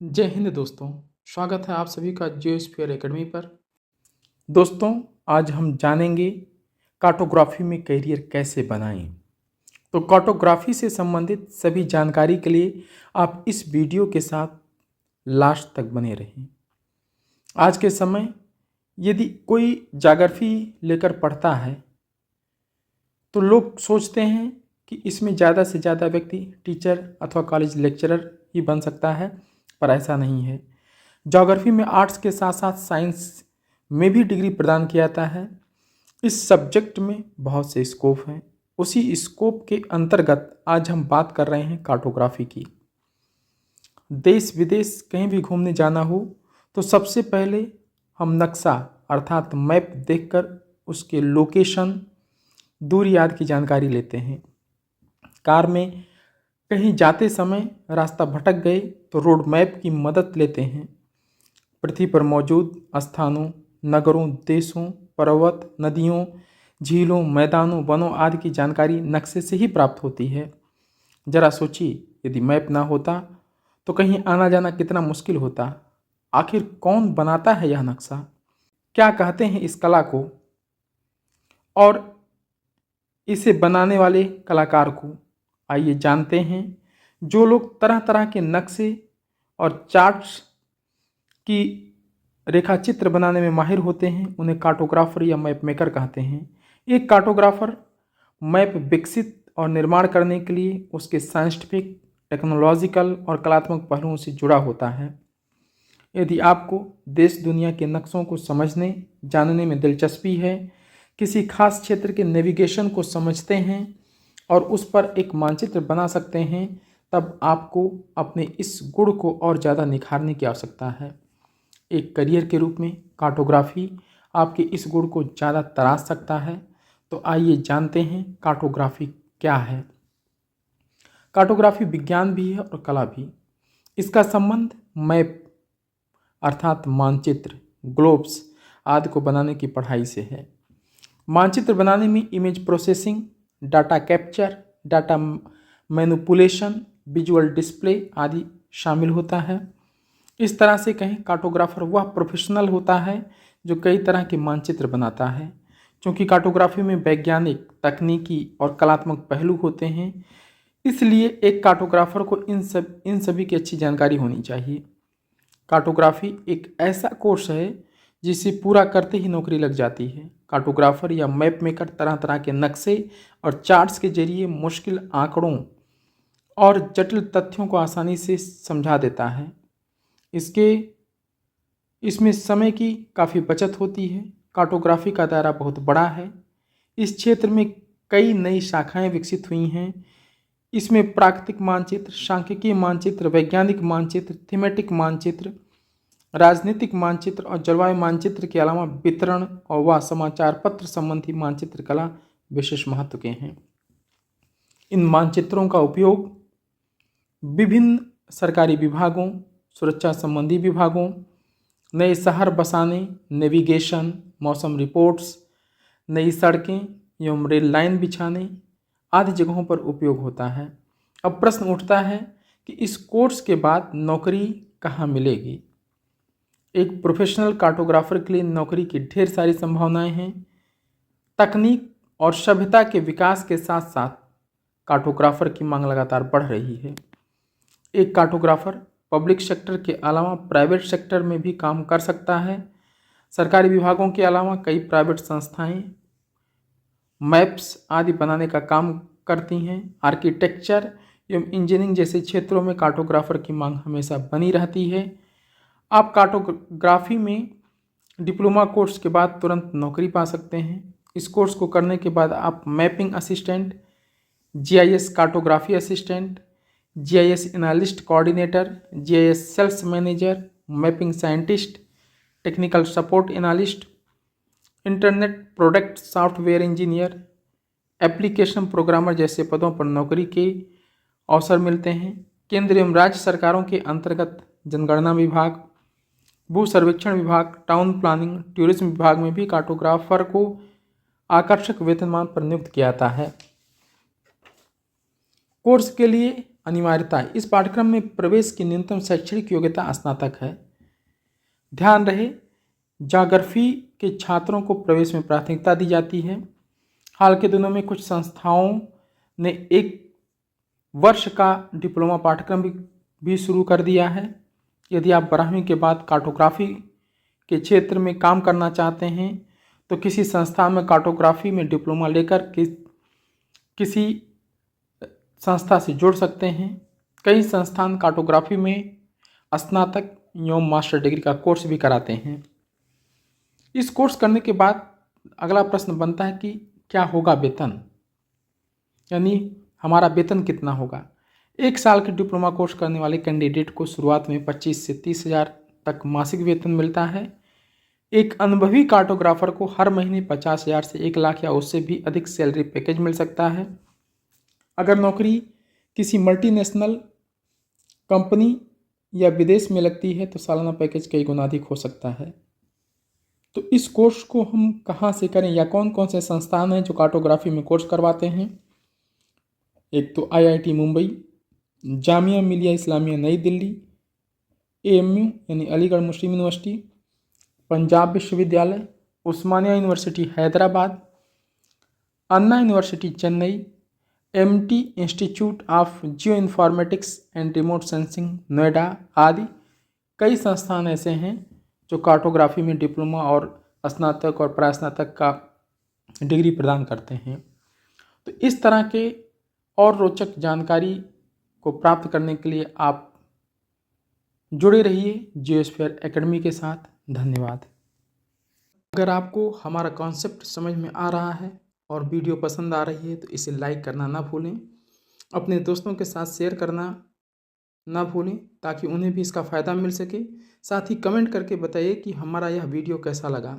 जय हिंद दोस्तों। स्वागत है आप सभी का जियोस्फीयर एकेडमी पर। दोस्तों, आज हम जानेंगे कार्टोग्राफी में करियर कैसे बनाएं। तो कार्टोग्राफी से संबंधित सभी जानकारी के लिए आप इस वीडियो के साथ लास्ट तक बने रहें। आज के समय यदि कोई ज्योग्राफी लेकर पढ़ता है तो लोग सोचते हैं कि इसमें ज़्यादा से ज़्यादा व्यक्ति टीचर अथवा कॉलेज लेक्चरर ही बन सकता है, पर ऐसा नहीं है। ज्योग्राफी में आर्ट्स के साथ साथ साइंस में भी डिग्री प्रदान किया जाता है। इस सब्जेक्ट में बहुत से स्कोप हैं। उसी स्कोप के अंतर्गत आज हम बात कर रहे हैं कार्टोग्राफी की। देश विदेश कहीं भी घूमने जाना हो तो सबसे पहले हम नक्शा अर्थात मैप देखकर उसके लोकेशन, दूरी आदि की जानकारी लेते हैं। कार में कहीं जाते समय रास्ता भटक गए तो रोड मैप की मदद लेते हैं। पृथ्वी पर मौजूद स्थानों, नगरों, देशों, पर्वत, नदियों, झीलों, मैदानों, वनों आदि की जानकारी नक्शे से ही प्राप्त होती है। जरा सोचिए, यदि मैप ना होता तो कहीं आना जाना कितना मुश्किल होता। आखिर कौन बनाता है यह नक्शा? क्या कहते हैं इस कला को और इसे बनाने वाले कलाकार को? आइए जानते हैं। जो लोग तरह तरह के नक्शे और चार्ट्स की रेखाचित्र बनाने में माहिर होते हैं उन्हें कार्टोग्राफर या मैप मेकर कहते हैं। एक कार्टोग्राफर मैप विकसित और निर्माण करने के लिए उसके साइंटिफिक, टेक्नोलॉजिकल और कलात्मक पहलुओं से जुड़ा होता है। यदि आपको देश दुनिया के नक्शों को समझने जानने में दिलचस्पी है, किसी खास क्षेत्र के नेविगेशन को समझते हैं और उस पर एक मानचित्र बना सकते हैं, तब आपको अपने इस गुण को और ज़्यादा निखारने की आवश्यकता है। एक करियर के रूप में कार्टोग्राफी आपके इस गुण को ज़्यादा तराश सकता है। तो आइए जानते हैं कार्टोग्राफी क्या है। कार्टोग्राफी विज्ञान भी है और कला भी। इसका संबंध मैप अर्थात मानचित्र, ग्लोब्स आदि को बनाने की पढ़ाई से है। मानचित्र बनाने में image processing, data capture, data manipulation, visual display आदि शामिल होता है। इस तरह से कहें, कार्टोग्राफर वह प्रोफेशनल होता है जो कई तरह के मानचित्र बनाता है। क्योंकि कार्टोग्राफी में वैज्ञानिक, तकनीकी और कलात्मक पहलू होते हैं, इसलिए एक कार्टोग्राफर को इन सभी की अच्छी जानकारी होनी चाहिए। कार्टोग्राफी एक ऐसा कोर्स है जिसे पूरा करते ही नौकरी लग जाती है। कार्टोग्राफर या मैप मेकर तरह तरह के नक्शे और चार्ट्स के जरिए मुश्किल आंकड़ों और जटिल तथ्यों को आसानी से समझा देता है। इसमें समय की काफ़ी बचत होती है। कार्टोग्राफी का दायरा बहुत बड़ा है। इस क्षेत्र में कई नई शाखाएं विकसित हुई हैं। इसमें प्राकृतिक मानचित्र, सांख्यिकीय मानचित्र, वैज्ञानिक मानचित्र, थीमेटिक मानचित्र, राजनीतिक मानचित्र और जलवायु मानचित्र के अलावा वितरण और व समाचार पत्र संबंधी मानचित्र कला विशेष महत्व के हैं। इन मानचित्रों का उपयोग विभिन्न सरकारी विभागों, सुरक्षा संबंधी विभागों, नए शहर बसाने, नेविगेशन, मौसम रिपोर्ट्स, नई सड़कें एवं रेल लाइन बिछाने आदि जगहों पर उपयोग होता है। अब प्रश्न उठता है कि इस कोर्स के बाद नौकरी कहाँ मिलेगी? एक प्रोफेशनल कार्टोग्राफर के लिए नौकरी की ढेर सारी संभावनाएं हैं। तकनीक और सभ्यता के विकास के साथ साथ कार्टोग्राफर की मांग लगातार बढ़ रही है। एक कार्टोग्राफर पब्लिक सेक्टर के अलावा प्राइवेट सेक्टर में भी काम कर सकता है। सरकारी विभागों के अलावा कई प्राइवेट संस्थाएं मैप्स आदि बनाने का काम करती हैं। आर्किटेक्चर एवं इंजीनियरिंग जैसे क्षेत्रों में कार्टोग्राफर की मांग हमेशा बनी रहती है। आप कार्टोग्राफी में डिप्लोमा कोर्स के बाद तुरंत नौकरी पा सकते हैं। इस कोर्स को करने के बाद आप mapping assistant, GIS cartography assistant, GIS analyst coordinator, GIS sales manager, mapping scientist, technical support analyst, internet product software engineer, application programmer जैसे पदों पर नौकरी के अवसर मिलते हैं। केंद्र एवं राज्य सरकारों के अंतर्गत जनगणना विभाग, भू सर्वेक्षण विभाग, टाउन प्लानिंग, टूरिज्म विभाग में भी कार्टोग्राफर को आकर्षक वेतनमान पर नियुक्त किया जाता है। कोर्स के लिए अनिवार्यता। इस पाठ्यक्रम में प्रवेश की न्यूनतम शैक्षणिक योग्यता स्नातक है। ध्यान रहे, ज्योग्राफी के छात्रों को प्रवेश में प्राथमिकता दी जाती है। हाल के दिनों में कुछ संस्थाओं ने 1 वर्ष का डिप्लोमा पाठ्यक्रम भी शुरू कर दिया है। यदि आप 12वीं के बाद कार्टोग्राफी के क्षेत्र में काम करना चाहते हैं तो किसी संस्था में कार्टोग्राफी में डिप्लोमा लेकर किसी संस्था से जुड़ सकते हैं। कई संस्थान कार्टोग्राफी में स्नातक एवं मास्टर डिग्री का कोर्स भी कराते हैं। इस कोर्स करने के बाद अगला प्रश्न बनता है कि क्या होगा वेतन, यानी हमारा वेतन कितना होगा। 1 साल के डिप्लोमा कोर्स करने वाले कैंडिडेट को शुरुआत में 25 से 30 हज़ार तक मासिक वेतन मिलता है। एक अनुभवी कार्टोग्राफर को हर महीने 50,000 से 1 लाख या उससे भी अधिक सैलरी पैकेज मिल सकता है। अगर नौकरी किसी मल्टीनेशनल कंपनी या विदेश में लगती है तो सालाना पैकेज कई गुना अधिक हो सकता है। तो इस कोर्स को हम कहाँ से करें या कौन कौन से संस्थान हैं जो कार्टोग्राफी में कोर्स करवाते हैं। एक तो IIT मुंबई, जामिया मिलिया इस्लामिया नई दिल्ली, AMU यानी अलीगढ़ मुस्लिम यूनिवर्सिटी, पंजाब विश्वविद्यालय, Osmania university Hyderabad, Anna university Chennai, MT institute of geo informatics and remote sensing Noida आदि कई संस्थान ऐसे हैं जो कार्टोग्राफी में डिप्लोमा और स्नातक और प्रास्नातक का डिग्री प्रदान करते हैं। तो इस तरह के और रोचक जानकारी को प्राप्त करने के लिए आप जुड़े रहिए जियोस्फीयर एकेडमी के साथ। धन्यवाद। अगर आपको हमारा कॉन्सेप्ट समझ में आ रहा है और वीडियो पसंद आ रही है तो इसे लाइक करना ना भूलें, अपने दोस्तों के साथ शेयर करना ना भूलें ताकि उन्हें भी इसका फ़ायदा मिल सके। साथ ही कमेंट करके बताइए कि हमारा यह वीडियो कैसा लगा।